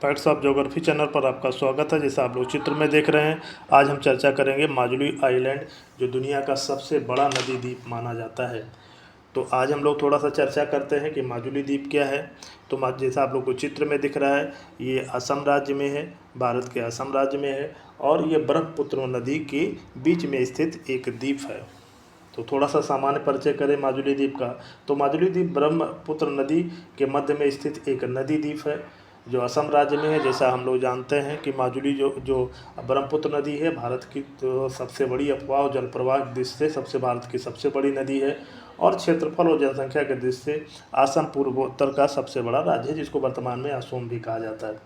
Facts of geography channel पर आपका स्वागत है। जैसा आप लोग चित्र में देख रहे हैं, आज हम चर्चा करेंगे माजुली आइलैंड, जो दुनिया का सबसे बड़ा नदी द्वीप माना जाता है। तो आज हम लोग थोड़ा सा चर्चा करते हैं कि माजुली द्वीप क्या है। तो जैसा आप लोग को चित्र में दिख रहा है, ये असम राज्य में है, भारत के असम राज्य में है, और ये ब्रह्मपुत्र नदी के बीच में स्थित एक द्वीप है। तो थोड़ा सा सामान्य परिचय करें माजुली द्वीप का। तो माजुली द्वीप ब्रह्मपुत्र नदी के मध्य में स्थित एक नदी द्वीप है जो असम राज्य में है। जैसा हम लोग जानते हैं कि माजुली जो जो ब्रह्मपुत्र नदी है, भारत की तो सबसे बड़ी अफवाह और जल प्रवाह की दृष्टि से सबसे भारत की सबसे बड़ी नदी है, और क्षेत्रफल और जनसंख्या के दृष्टि से असम पूर्वोत्तर का सबसे बड़ा राज्य है, जिसको वर्तमान में असम भी कहा जाता है।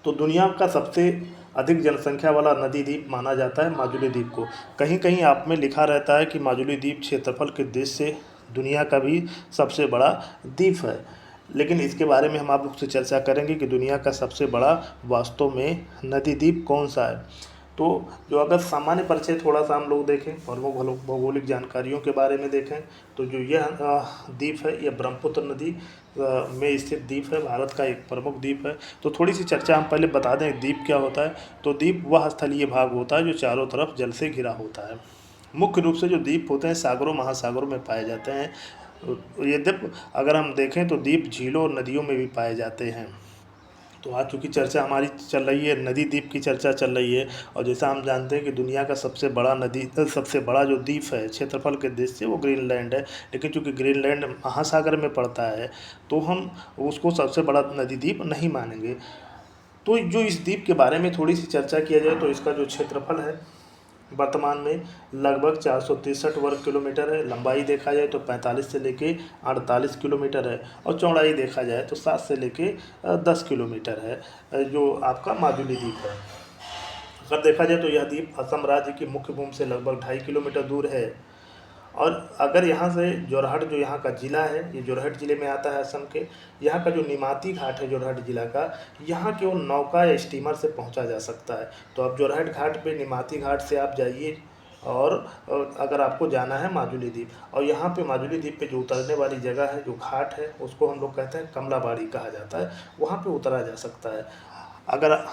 तो दुनिया का सबसे अधिक जनसंख्या वाला नदी द्वीप माना जाता है माजुली द्वीप को। कहीं कहीं आप में लिखा रहता है कि माजुली द्वीप क्षेत्रफल के दृष्टि से दुनिया का भी सबसे बड़ा द्वीप है, लेकिन इसके बारे में हम आप लोग से चर्चा करेंगे कि दुनिया का सबसे बड़ा वास्तव में नदी द्वीप कौन सा है। तो जो अगर सामान्य परिचय थोड़ा सा हम लोग देखें और वो भौगोलिक जानकारियों के बारे में देखें, तो जो यह द्वीप है, यह ब्रह्मपुत्र नदी में स्थित द्वीप है, भारत का एक प्रमुख द्वीप है। तो थोड़ी सी चर्चा हम पहले बता दें द्वीप क्या होता है। तो द्वीप वह स्थलीय भाग होता है जो चारों तरफ जल से घिरा होता है। मुख्य रूप से जो द्वीप होते हैं सागरों महासागरों में पाए जाते हैं। ये द्वीप अगर हम देखें तो द्वीप झीलों और नदियों में भी पाए जाते हैं। तो आज चूँकि चर्चा हमारी चल रही है, नदी द्वीप की चर्चा चल रही है, और जैसा हम जानते हैं कि दुनिया का सबसे बड़ा जो द्वीप है क्षेत्रफल के दृष्टि से वो ग्रीनलैंड है। लेकिन चूँकि ग्रीनलैंड महासागर में पड़ता है तो हम उसको सबसे बड़ा नदी द्वीप नहीं मानेंगे। तो जो इस द्वीप के बारे में थोड़ी सी चर्चा किया जाए तो इसका जो क्षेत्रफल है वर्तमान में लगभग 463 वर्ग किलोमीटर है। लंबाई देखा जाए तो 45 से लेके 48 किलोमीटर है, और चौड़ाई देखा जाए तो 7 से लेके 10 किलोमीटर है, जो आपका माजुली द्वीप है। अगर देखा जाए तो यह द्वीप असम राज्य की मुख्य भूमि से लगभग 2.5 किलोमीटर दूर है। और अगर यहाँ से जोरहट, जो यहाँ का ज़िला है, ये जोरहट ज़िले में आता है असम के, यहाँ का जो निमाती घाट है जोरहट ज़िला का, यहाँ केवल नौका या स्टीमर से पहुँचा जा सकता है। तो अब जोरहट घाट पे, निमाती घाट से आप जाइए, और अगर आपको जाना है माजुली द्वीप, और यहाँ पे माजुली द्वीप पे जो उतरने वाली जगह है, जो घाट है, उसको हम लोग कहते हैं कमलाबाड़ी कहा जाता है, वहाँ पे उतरा जा सकता है। अगर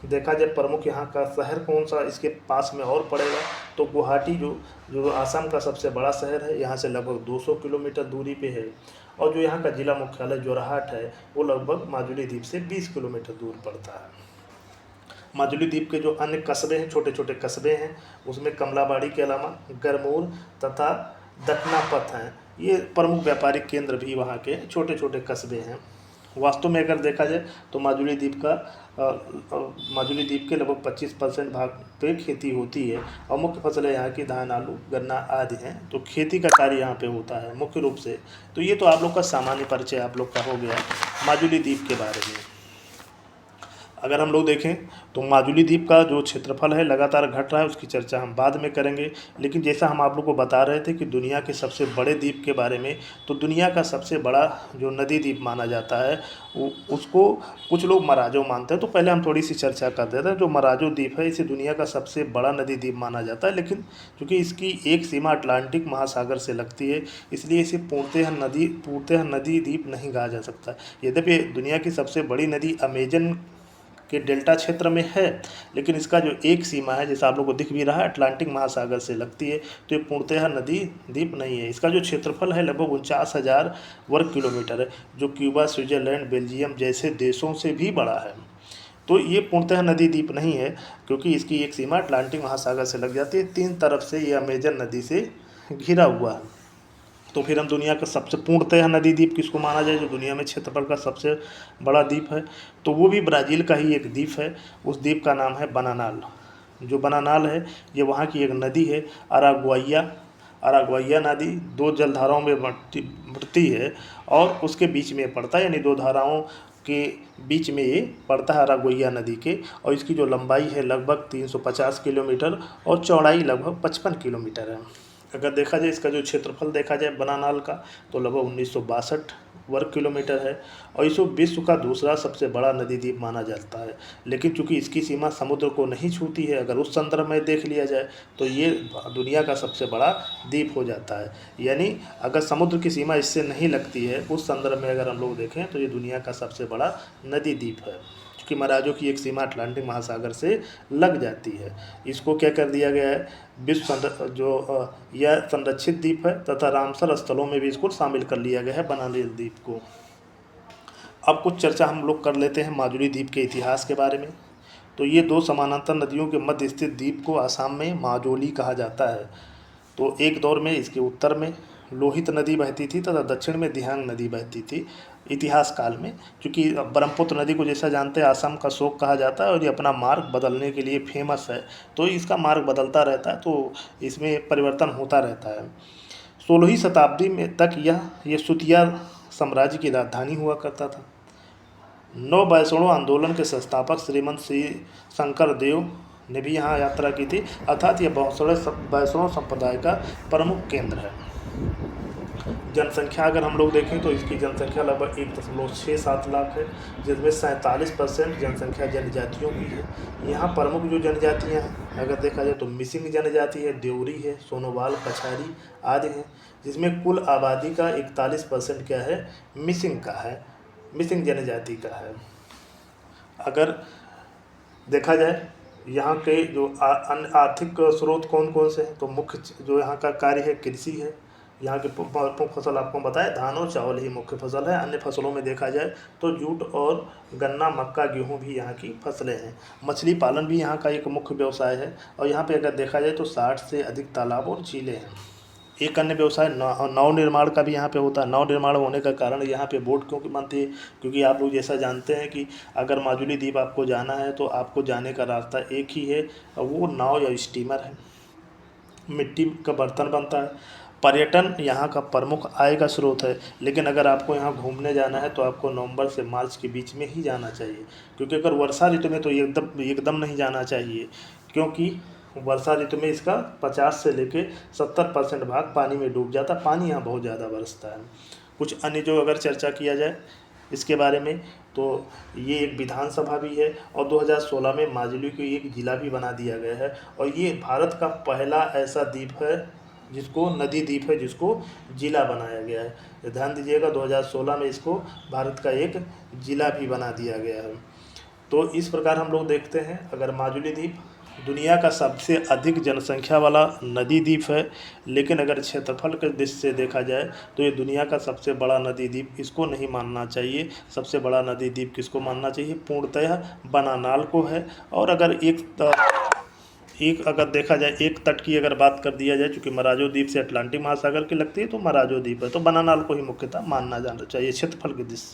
देखा जाए प्रमुख यहाँ का शहर कौन सा इसके पास में और पड़ेगा, तो गुवाहाटी जो जो असम का सबसे बड़ा शहर है, यहाँ से लगभग 200 किलोमीटर दूरी पे है। और जो यहाँ का जिला मुख्यालय जोरहाट है, वो लगभग माजुली द्वीप से 20 किलोमीटर दूर पड़ता है। माजुली द्वीप के जो अन्य कस्बे हैं, छोटे छोटे कस्बे हैं, उसमें कमलाबाड़ी के अलावा गरमूर तथा दखनापथ हैं। ये प्रमुख व्यापारिक केंद्र भी वहाँ के छोटे छोटे कस्बे हैं। वास्तव में अगर देखा जाए तो माजुली द्वीप के लगभग 25% भाग पे खेती होती है, और मुख्य फसलें यहाँ की धान, आलू, गन्ना आदि हैं। तो खेती का कार्य यहाँ पे होता है मुख्य रूप से। तो ये तो आप लोग का सामान्य परिचय आप लोग का हो गया माजुली द्वीप के बारे में। अगर हम लोग देखें तो माजुली द्वीप का जो क्षेत्रफल है लगातार घट रहा है, उसकी चर्चा हम बाद में करेंगे। लेकिन जैसा हम आप लोग को बता रहे थे कि दुनिया के सबसे बड़े द्वीप के बारे में, तो दुनिया का सबसे बड़ा जो नदी द्वीप माना जाता है उसको कुछ लोग मराजो मानते हैं। तो पहले हम थोड़ी सी चर्चा कर देते हैं। जो मराजो द्वीप है, इसे दुनिया का सबसे बड़ा नदी द्वीप माना जाता है, लेकिन चूँकि इसकी एक सीमा अटलांटिक महासागर से लगती है, इसलिए इसे पूर्णतः नदी द्वीप नहीं कहा जा सकता। यद्यपि दुनिया की सबसे बड़ी नदी अमेजन के डेल्टा क्षेत्र में है, लेकिन इसका जो एक सीमा है, जैसा आप लोगों को दिख भी रहा है, अटलांटिक महासागर से लगती है, तो ये पूर्णतः नदी द्वीप नहीं है। इसका जो क्षेत्रफल है लगभग 49,000 वर्ग किलोमीटर है, जो क्यूबा, स्विट्जरलैंड, बेल्जियम जैसे देशों से भी बड़ा है। तो ये पूर्णतः नदी द्वीप नहीं है, क्योंकि इसकी एक सीमा अटलांटिक महासागर से लग जाती है। 3 तरफ से ये अमेजन नदी से घिरा हुआ है। तो फिर हम दुनिया का सबसे पूर्णतः नदी द्वीप किसको माना जाए, जो दुनिया में क्षेत्रफल का सबसे बड़ा द्वीप है, तो वो भी ब्राज़ील का ही एक द्वीप है। उस द्वीप का नाम है बनानाल। जो बनानाल है, ये वहाँ की एक नदी है, अरागुआया नदी 2 जलधाराओं में बढ़ती है, और उसके बीच में पड़ता है, यानी 2 धाराओं के बीच में ये पड़ता है अरागुआया नदी के। और इसकी जो लंबाई है लगभग 350 किलोमीटर, और चौड़ाई लगभग 55 किलोमीटर है। अगर देखा जाए इसका जो क्षेत्रफल देखा जाए बनानाल का, तो लगभग 1962 वर्ग किलोमीटर है, और इसको विश्व का दूसरा सबसे बड़ा नदी द्वीप माना जाता है। लेकिन चूंकि इसकी सीमा समुद्र को नहीं छूती है, अगर उस संदर्भ में देख लिया जाए तो ये दुनिया का सबसे बड़ा द्वीप हो जाता है। यानी अगर समुद्र की सीमा इससे नहीं लगती है, उस संदर्भ में अगर हम लोग देखें तो ये दुनिया का सबसे बड़ा नदी द्वीप है। कि मराजो की एक सीमा अटलांटिक महासागर से लग जाती है। इसको क्या कर दिया गया है, यह संरक्षित द्वीप है तथा रामसर स्थलों में भी इसको शामिल कर लिया गया है बनाने द्वीप को। अब कुछ चर्चा हम लोग कर लेते हैं माजुली द्वीप के इतिहास के बारे में। तो ये दो समानांतर नदियों के मध्य स्थित द्वीप को असम में माजुली कहा जाता है। तो एक दौर में इसके उत्तर में लोहित नदी बहती थी तथा दक्षिण में दिहांग नदी बहती थी इतिहास काल में। क्योंकि ब्रह्मपुत्र नदी को जैसा जानते हैं असम का शोक कहा जाता है और ये अपना मार्ग बदलने के लिए फेमस है, तो इसका मार्ग बदलता रहता है, तो इसमें परिवर्तन होता रहता है। 16वीं शताब्दी में तक ये सुतिया साम्राज्य की राजधानी हुआ करता था। नव वैष्णव आंदोलन के संस्थापक श्रीमंत श्री शंकर देव ने भी यहाँ यात्रा की थी, अर्थात यह वैष्णव संप्रदाय का प्रमुख केंद्र है। जनसंख्या अगर हम लोग देखें तो इसकी जनसंख्या लगभग 1.67 लाख है, जिसमें 47% जनसंख्या जनजातियों की है। यहाँ प्रमुख जो जनजातियाँ हैं अगर देखा जाए तो मिसिंग जनजाति है, देवरी है, सोनोवाल, कछारी आदि हैं, जिसमें कुल आबादी का 41% क्या है, मिसिंग का है, मिसिंग जनजाति का है। अगर देखा जाए यहाँ के जो अन्य आर्थिक स्रोत कौन कौन से हैं, तो मुख्य जो यहाँ का कार्य है कृषि है। यहाँ की प्रमुख फसल आपको बताया धान और चावल ही मुख्य फसल है। अन्य फसलों में देखा जाए तो जूट और गन्ना, मक्का, गेहूँ भी यहाँ की फसलें हैं। मछली पालन भी यहाँ का एक मुख्य व्यवसाय है। और यहाँ पे अगर देखा जाए तो 60 से अधिक तालाब और झीलें हैं। एक अन्य व्यवसाय नाव निर्माण का भी यहाँ पे होता है। नाव निर्माण होने का कारण यहाँ पे बोट क्यों बनती है, क्योंकि आप लोग जैसा जानते हैं कि अगर माजुली द्वीप आपको जाना है तो आपको जाने का रास्ता एक ही है, और वो नाव या स्टीमर है। मिट्टी का बर्तन बनता है। पर्यटन यहाँ का प्रमुख आय का स्रोत है, लेकिन अगर आपको यहाँ घूमने जाना है तो आपको नवंबर से मार्च के बीच में ही जाना चाहिए, क्योंकि अगर वर्षा ऋतु में तो एकदम नहीं जाना चाहिए, क्योंकि वर्षा ऋतु में इसका 50 से लेके 70% भाग पानी में डूब जाता। पानी यहाँ बहुत ज़्यादा बरसता है। कुछ अन्य जो अगर चर्चा किया जाए इसके बारे में, तो ये एक विधानसभा भी है और 2016 में माजुली को एक ज़िला भी बना दिया गया है। और ये भारत का पहला ऐसा द्वीप है जिसको नदी द्वीप है जिसको ज़िला बनाया गया है। ध्यान दीजिएगा 2016 में इसको भारत का एक ज़िला भी बना दिया गया है। तो इस प्रकार हम लोग देखते हैं, अगर माजुली द्वीप दुनिया का सबसे अधिक जनसंख्या वाला नदी द्वीप है, लेकिन अगर क्षेत्रफल के दृष्टि से देखा जाए तो ये दुनिया का सबसे बड़ा नदी द्वीप इसको नहीं मानना चाहिए। सबसे बड़ा नदी द्वीप किसको मानना चाहिए, पूर्णतः बनानाल को है। और अगर अगर देखा जाए एक तट की अगर बात कर दिया जाए, चूँकि मराजो द्वीप से अटलांटिक महासागर की लगती है तो मराजो द्वीप है, तो बनानाल को ही मुख्यतः मानना जाना चाहिए क्षेत्रफल की दृष्टि से।